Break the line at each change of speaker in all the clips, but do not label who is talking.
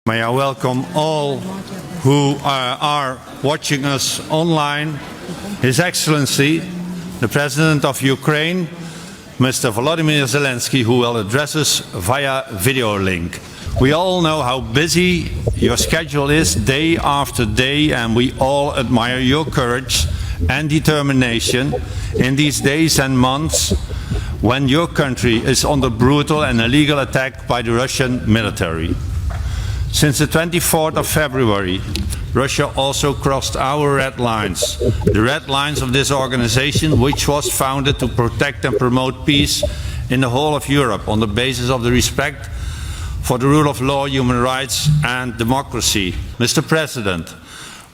May I welcome all who are watching us online, His Excellency, the President of Ukraine, Mr. Volodymyr Zelensky, who will address us via video link. We all know how busy your schedule is day after day, and we all admire your courage and determination in these days and months when your country is under brutal and illegal attack by the Russian military. Since the 24th of February, Russia also crossed our red lines, the red lines of this organization, which was founded to protect and promote peace in the whole of Europe on the basis of the respect for the rule of law, human rights and democracy. Mr. President,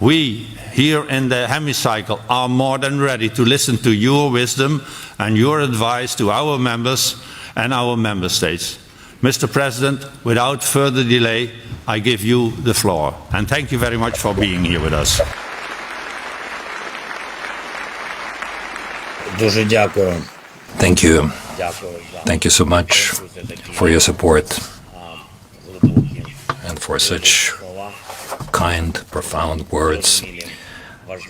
we here in the hemicycle are more than ready to listen to your wisdom and your advice to our members and our member states. Mr. President, without further delay, I give you the floor. And thank you very much for being here with us.
Thank you. Thank you so much for your support and for such kind, profound words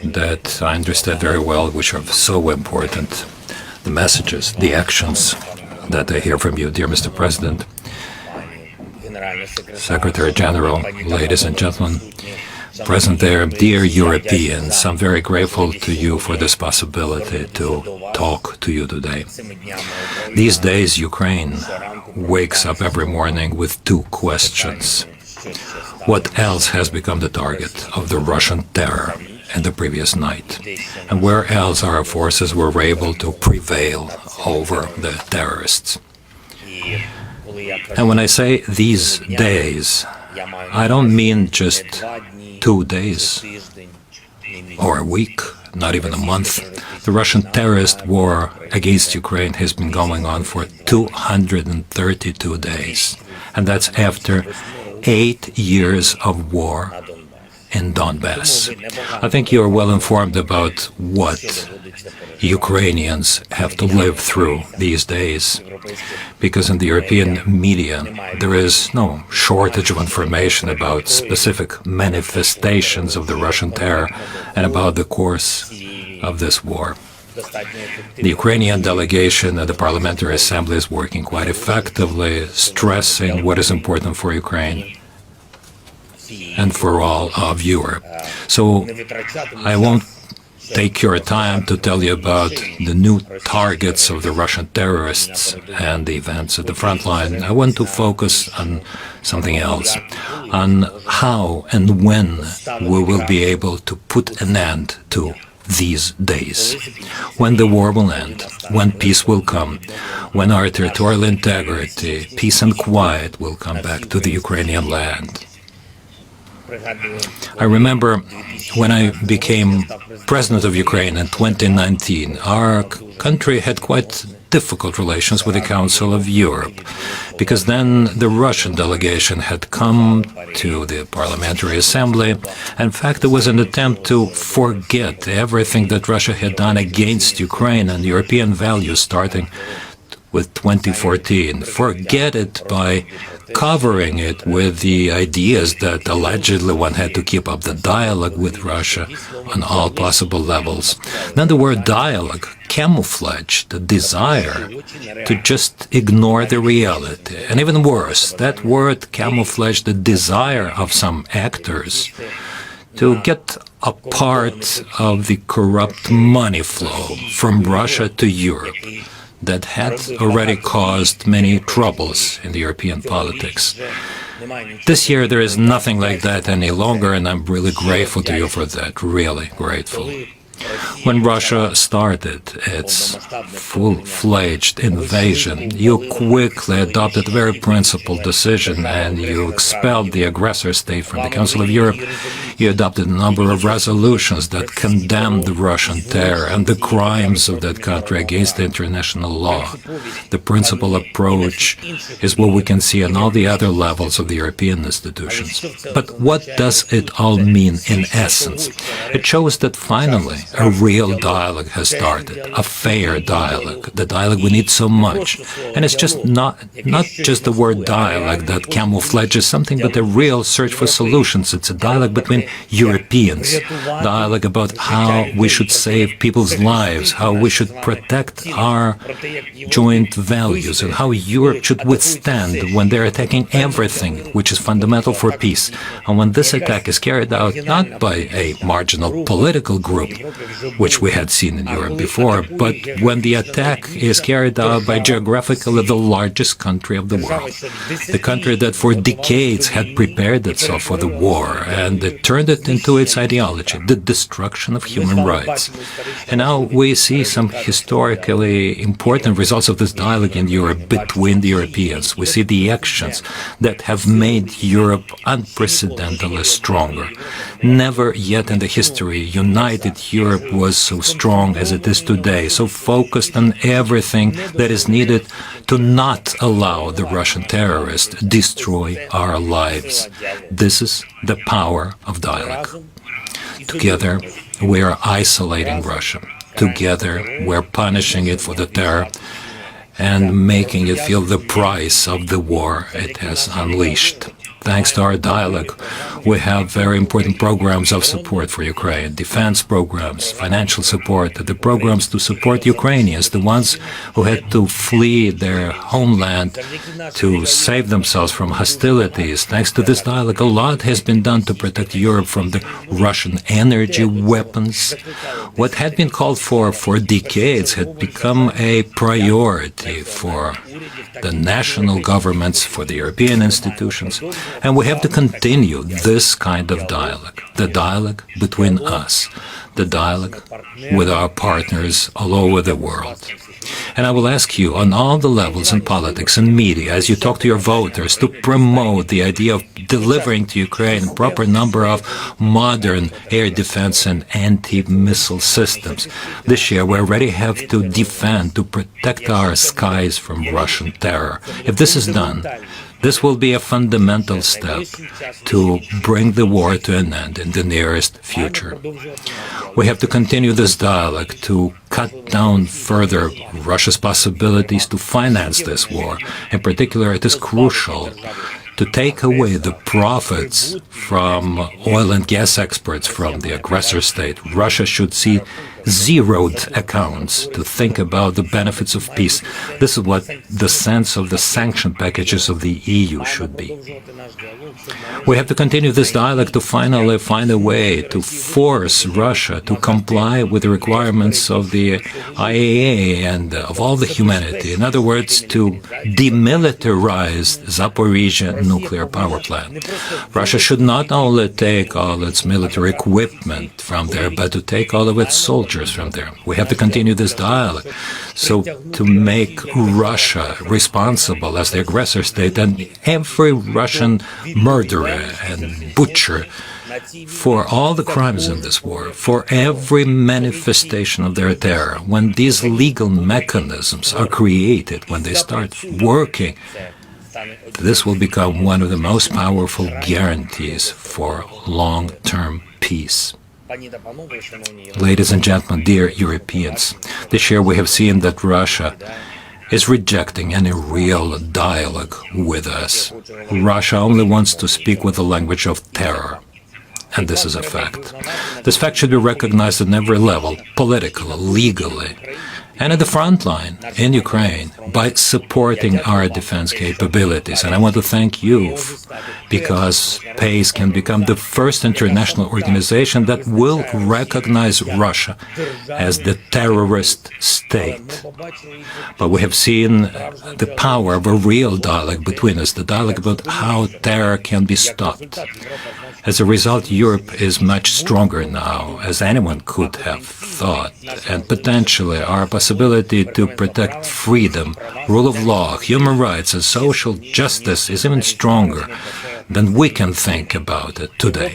that I understand very well, which are so important. The messages, the actions that I hear from you, dear Mr. President, Secretary General, ladies and gentlemen, present there, dear Europeans, I'm very grateful to you for this possibility to talk to you today. These days, Ukraine wakes up every morning with two questions. What else has become the target of the Russian terror in the previous night? And where else our forces were able to prevail over the terrorists? And when I say these days, I don't mean just 2 days or a week, not even a month. The Russian terrorist war against Ukraine has been going on for 232 days. And that's after 8 years of war in Donbass. I think you are well informed about what Ukrainians have to live through these days, because in the European media there is no shortage of information about specific manifestations of the Russian terror and about the course of this war. The Ukrainian delegation at the Parliamentary Assembly is working quite effectively, stressing what is important for Ukraine and for all of Europe. So I won't take your time to tell you about the new targets of the Russian terrorists and the events at the front line. I want to focus on something else, on how and when we will be able to put an end to these days, when the war will end, when peace will come, when our territorial integrity, peace and quiet will come back to the Ukrainian land. I remember when I became President of Ukraine in 2019, our country had quite difficult relations with the Council of Europe, because then the Russian delegation had come to the Parliamentary Assembly. In fact, there was an attempt to forget everything that Russia had done against Ukraine and European values starting with 2014. Forget it by covering it with the ideas that allegedly one had to keep up the dialogue with Russia on all possible levels. Then the word dialogue camouflaged the desire to just ignore the reality. And even worse, that word camouflaged the desire of some actors to get a part of the corrupt money flow from Russia to Europe that had already caused many troubles in the European politics. This year there is nothing like that any longer, and I'm really grateful to you for that, really grateful. When Russia started its full-fledged invasion, you quickly adopted a very principled decision and you expelled the aggressor state from the Council of Europe. You adopted a number of resolutions that condemned the Russian terror and the crimes of that country against international law. The principled approach is what we can see on all the other levels of the European institutions. But what does it all mean in essence? It shows that finally a real dialogue has started, a fair dialogue, the dialogue we need so much. And it's just not just the word dialogue that camouflages something, but a real search for solutions. It's a dialogue between Europeans, dialogue about how we should save people's lives, how we should protect our joint values, and how Europe should withstand when they're attacking everything which is fundamental for peace. And when this attack is carried out not by a marginal political group, which we had seen in Europe before, but when the attack is carried out by geographically the largest country of the world, the country that for decades had prepared itself for the war and it turned it into its ideology, the destruction of human rights. And now we see some historically important results of this dialogue in Europe between the Europeans. We see the actions that have made Europe unprecedentedly stronger. Never yet in the history united Europe was so strong as it is today, so focused on everything that is needed to not allow the Russian terrorists destroy our lives. This is the power of dialogue. Together, we are isolating Russia. Together, we're punishing it for the terror and making it feel the price of the war it has unleashed. Thanks to our dialogue, we have very important programs of support for Ukraine, defense programs, financial support, the programs to support Ukrainians, the ones who had to flee their homeland to save themselves from hostilities. Thanks to this dialogue, a lot has been done to protect Europe from the Russian energy weapons. What had been called for decades had become a priority for the national governments, for the European institutions. And we have to continue this kind of dialogue, the dialogue between us, the dialogue with our partners all over the world. And I will ask you on all the levels in politics and media, as you talk to your voters, to promote the idea of delivering to Ukraine a proper number of modern air defense and anti-missile systems. This year, we already have to defend, to protect our skies from Russian terror. If this is done, this will be a fundamental step to bring the war to an end in the nearest future. We have to continue this dialogue to cut down further Russia's possibilities to finance this war. In particular, it is crucial to take away the profits from oil and gas exports from the aggressor state. Russia should see zeroed accounts to think about the benefits of peace. This is what the sense of the sanction packages of the EU should be. We have to continue this dialogue to finally find a way to force Russia to comply with the requirements of the IAEA and of all the humanity. In other words, to demilitarize Zaporizhzhia nuclear power plant. Russia should not only take all its military equipment from there, but to take all of its soldiers from there. We have to continue this dialogue so to make Russia responsible as the aggressor state and every Russian murderer and butcher for all the crimes in this war, for every manifestation of their terror. When these legal mechanisms are created, when they start working, this will become one of the most powerful guarantees for long-term peace. Ladies and gentlemen, dear Europeans, this year we have seen that Russia is rejecting any real dialogue with us. Russia only wants to speak with the language of terror. And this is a fact. This fact should be recognized at every level, politically, legally, and at the front line in Ukraine by supporting our defense capabilities. And I want to thank you because PACE can become the first international organization that will recognize Russia as the terrorist state. But we have seen the power of a real dialogue between us, the dialogue about how terror can be stopped. As a result, Europe is much stronger now, as anyone could have thought, and potentially our possibility to protect freedom, rule of law, human rights, and social justice is even stronger than we can think about it today.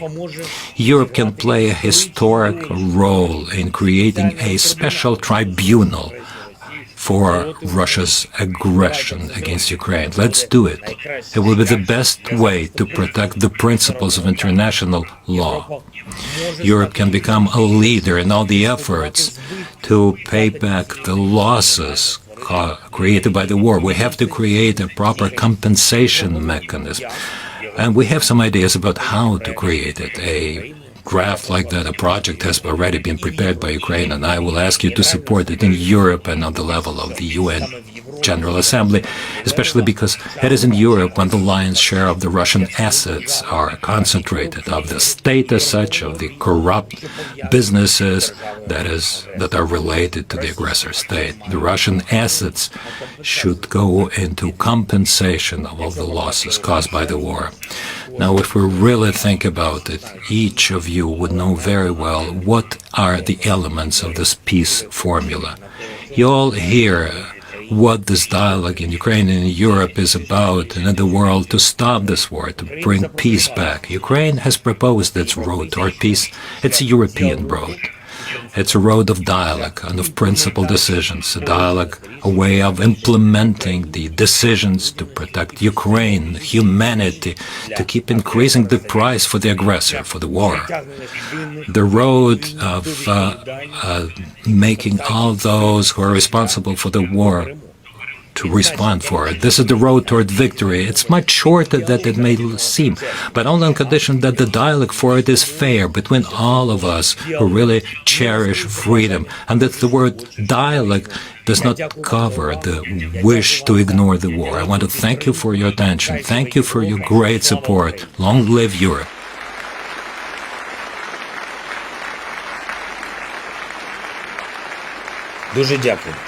Europe can play a historic role in creating a special tribunal for Russia's aggression against Ukraine. Let's do it. It will be the best way to protect the principles of international law. Europe can become a leader in all the efforts to pay back the losses created by the war. We have to create a proper compensation mechanism. And we have some ideas about how to create it. A draft like that, a project has already been prepared by Ukraine, and I will ask you to support it in Europe and on the level of the UN General Assembly, especially because it is in Europe when the lion's share of the Russian assets are concentrated, of the state as such, of the corrupt businesses that are related to the aggressor state. The Russian assets should go into compensation of all the losses caused by the war. Now, if we really think about it, each of you would know very well what are the elements of this peace formula. You all hear what this dialogue in Ukraine and in Europe is about and in the world to stop this war, to bring peace back. Ukraine has proposed its road toward peace. It's a European road. It's a road of dialogue and of principled decisions, a dialogue, a way of implementing the decisions to protect Ukraine, humanity, to keep increasing the price for the aggressor, for the war. The road of making all those who are responsible for the war to respond for it. This is the road toward victory. It's much shorter than it may seem, but only on condition that the dialogue for it is fair between all of us who really cherish freedom, and that the word dialogue does not cover the wish to ignore the war. I want to thank you for your attention. Thank you for your great support. Long live Europe.
Дуже дякую.